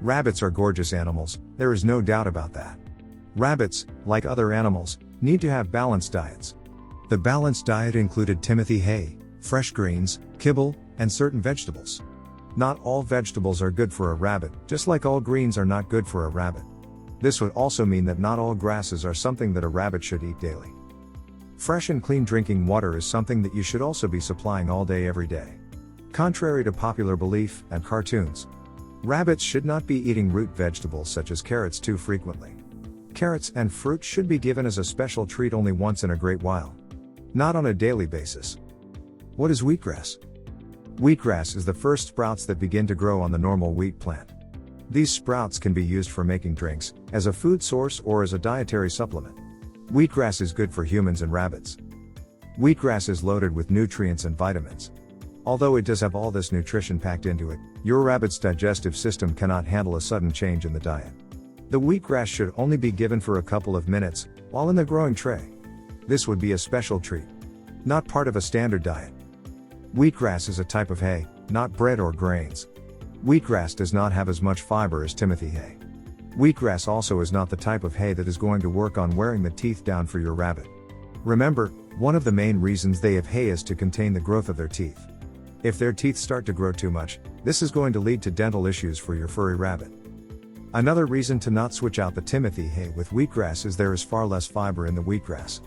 Rabbits are gorgeous animals, there is no doubt about that. Rabbits, like other animals, need to have balanced diets. The balanced diet included Timothy hay, fresh greens, kibble, and certain vegetables. Not all vegetables are good for a rabbit, just like all greens are not good for a rabbit. This would also mean that not all grasses are something that a rabbit should eat daily. Fresh and clean drinking water is something that you should also be supplying all day every day. Contrary to popular belief and cartoons, rabbits should not be eating root vegetables such as carrots too frequently. Carrots and fruit should be given as a special treat only once in a great while, not on a daily basis. What is wheatgrass? Wheatgrass is the first sprouts that begin to grow on the normal wheat plant. These sprouts can be used for making drinks, as a food source or as a dietary supplement. Wheatgrass is good for humans and rabbits. Wheatgrass is loaded with nutrients and vitamins. Although it does have all this nutrition packed into it, your rabbit's digestive system cannot handle a sudden change in the diet. The wheatgrass should only be given for a couple of minutes, while in the growing tray. This would be a special treat, not part of a standard diet. Wheatgrass is a type of hay, not bread or grains. Wheatgrass does not have as much fiber as Timothy hay. Wheatgrass also is not the type of hay that is going to work on wearing the teeth down for your rabbit. Remember, one of the main reasons they have hay is to contain the growth of their teeth. If their teeth start to grow too much, this is going to lead to dental issues for your furry rabbit. Another reason to not switch out the Timothy hay with wheatgrass is there is far less fiber in the wheatgrass.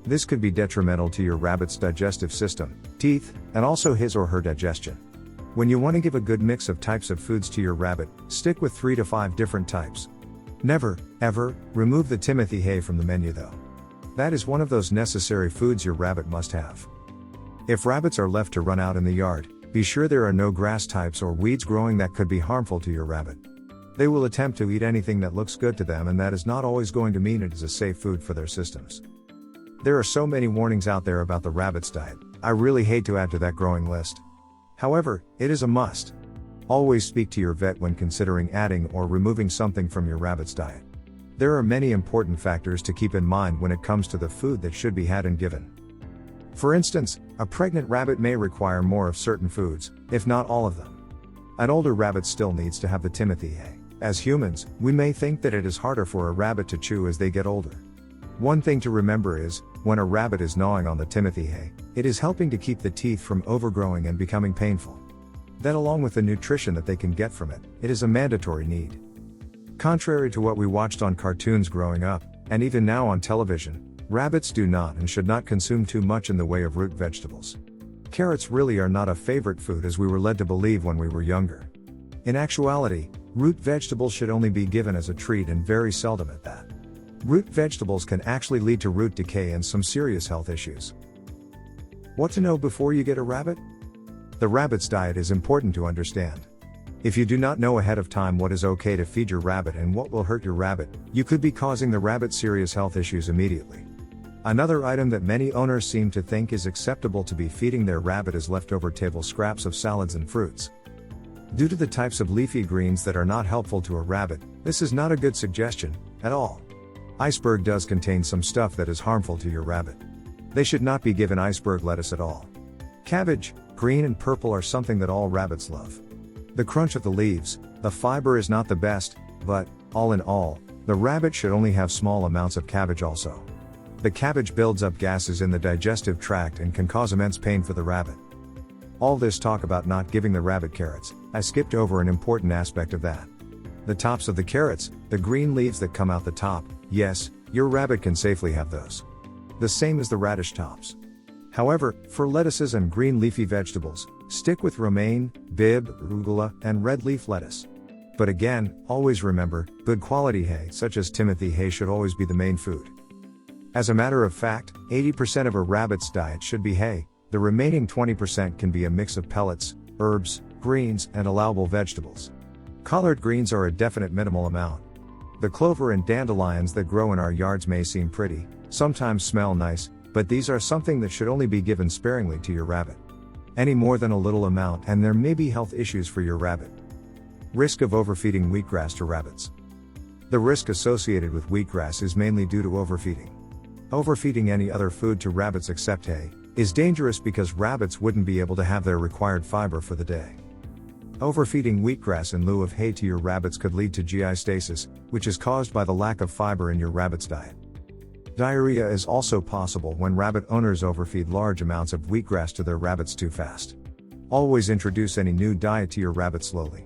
This could be detrimental to your rabbit's digestive system, teeth, and also his or her digestion. When you want to give a good mix of types of foods to your rabbit, stick with 3 to 5 different types. Never, ever, remove the Timothy hay from the menu though. That is one of those necessary foods your rabbit must have. If rabbits are left to run out in the yard, be sure there are no grass types or weeds growing that could be harmful to your rabbit. They will attempt to eat anything that looks good to them, and that is not always going to mean it is a safe food for their systems. There are so many warnings out there about the rabbit's diet, I really hate to add to that growing list. However, it is a must. Always speak to your vet when considering adding or removing something from your rabbit's diet. There are many important factors to keep in mind when it comes to the food that should be had and given. For instance, a pregnant rabbit may require more of certain foods, if not all of them. An older rabbit still needs to have the Timothy hay. As humans, we may think that it is harder for a rabbit to chew as they get older. One thing to remember is, when a rabbit is gnawing on the Timothy hay, it is helping to keep the teeth from overgrowing and becoming painful. That, along with the nutrition that they can get from it, it is a mandatory need. Contrary to what we watched on cartoons growing up, and even now on television, rabbits do not and should not consume too much in the way of root vegetables. Carrots really are not a favorite food as we were led to believe when we were younger. In actuality, root vegetables should only be given as a treat, and very seldom at that. Root vegetables can actually lead to root decay and some serious health issues. What to know before you get a rabbit? The rabbit's diet is important to understand. If you do not know ahead of time what is okay to feed your rabbit and what will hurt your rabbit, you could be causing the rabbit serious health issues immediately. Another item that many owners seem to think is acceptable to be feeding their rabbit is leftover table scraps of salads and fruits. Due to the types of leafy greens that are not helpful to a rabbit, this is not a good suggestion, at all. Iceberg does contain some stuff that is harmful to your rabbit. They should not be given iceberg lettuce at all. Cabbage, green and purple are something that all rabbits love. The crunch of the leaves, the fiber is not the best, but, all in all, the rabbit should only have small amounts of cabbage also. The cabbage builds up gases in the digestive tract and can cause immense pain for the rabbit. All this talk about not giving the rabbit carrots, I skipped over an important aspect of that. The tops of the carrots, the green leaves that come out the top, yes, your rabbit can safely have those. The same as the radish tops. However, for lettuces and green leafy vegetables, stick with romaine, bib, arugula, and red leaf lettuce. But again, always remember, good quality hay such as Timothy hay should always be the main food. As a matter of fact, 80% of a rabbit's diet should be hay. The remaining 20% can be a mix of pellets, herbs, greens, and allowable vegetables. Collard greens are a definite minimal amount. The clover and dandelions that grow in our yards may seem pretty, sometimes smell nice, but these are something that should only be given sparingly to your rabbit. Any more than a little amount and there may be health issues for your rabbit. Risk of overfeeding wheatgrass to rabbits. The risk associated with wheatgrass is mainly due to overfeeding. Overfeeding any other food to rabbits except hay is dangerous because rabbits wouldn't be able to have their required fiber for the day. Overfeeding wheatgrass in lieu of hay to your rabbits could lead to GI stasis, which is caused by the lack of fiber in your rabbit's diet. Diarrhea is also possible when rabbit owners overfeed large amounts of wheatgrass to their rabbits too fast. Always introduce any new diet to your rabbit slowly.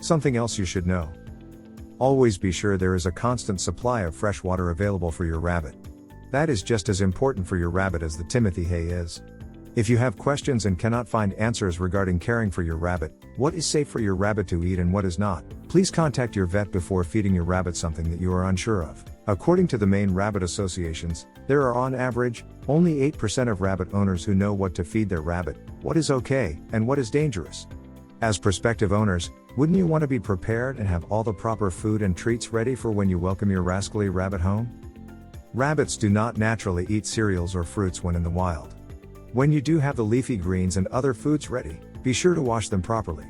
Something else you should know. Always be sure there is a constant supply of fresh water available for your rabbit. That is just as important for your rabbit as the Timothy hay is. If you have questions and cannot find answers regarding caring for your rabbit, what is safe for your rabbit to eat and what is not, please contact your vet before feeding your rabbit something that you are unsure of. According to the main rabbit associations, there are on average, only 8% of rabbit owners who know what to feed their rabbit, what is okay, and what is dangerous. As prospective owners, wouldn't you want to be prepared and have all the proper food and treats ready for when you welcome your rascally rabbit home? Rabbits do not naturally eat cereals or fruits when in the wild. When you do have the leafy greens and other foods ready, be sure to wash them properly.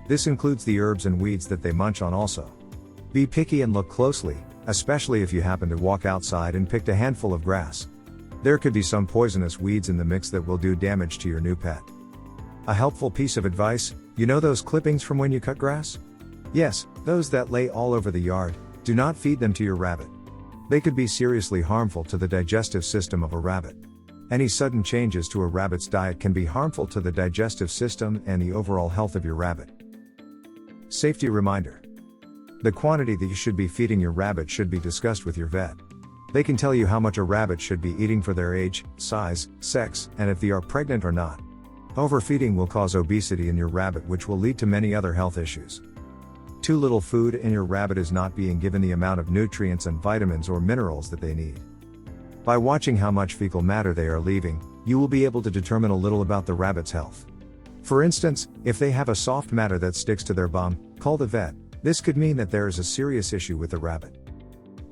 This includes the herbs and weeds that they munch on also. Be picky and look closely, especially if you happen to walk outside and picked a handful of grass. There could be some poisonous weeds in the mix that will do damage to your new pet. A helpful piece of advice, you know those clippings from when you cut grass? Yes, those that lay all over the yard, do not feed them to your rabbit. They could be seriously harmful to the digestive system of a rabbit. Any sudden changes to a rabbit's diet can be harmful to the digestive system and the overall health of your rabbit. Safety reminder. The quantity that you should be feeding your rabbit should be discussed with your vet. They can tell you how much a rabbit should be eating for their age, size, sex, and if they are pregnant or not. Overfeeding will cause obesity in your rabbit, which will lead to many other health issues. Too little food and your rabbit is not being given the amount of nutrients and vitamins or minerals that they need. By watching how much fecal matter they are leaving, you will be able to determine a little about the rabbit's health. For instance, if they have a soft matter that sticks to their bum, call the vet. This could mean that there is a serious issue with the rabbit.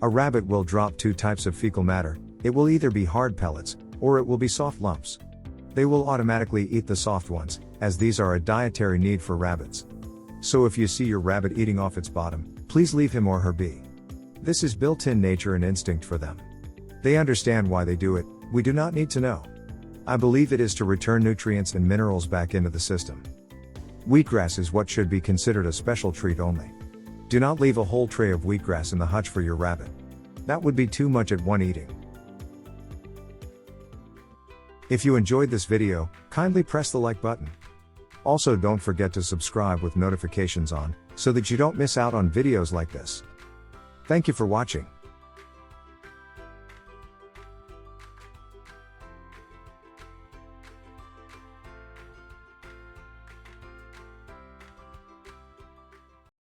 A rabbit will drop two types of fecal matter. It will either be hard pellets, or it will be soft lumps. They will automatically eat the soft ones, as these are a dietary need for rabbits. So if you see your rabbit eating off its bottom, please leave him or her be. This is built-in nature and instinct for them. They understand why they do it, we do not need to know. I believe it is to return nutrients and minerals back into the system. Wheatgrass is what should be considered a special treat only. Do not leave a whole tray of wheatgrass in the hutch for your rabbit. That would be too much at one eating. If you enjoyed this video, kindly press the like button. Also, don't forget to subscribe with notifications on, so that you don't miss out on videos like this. Thank you for watching.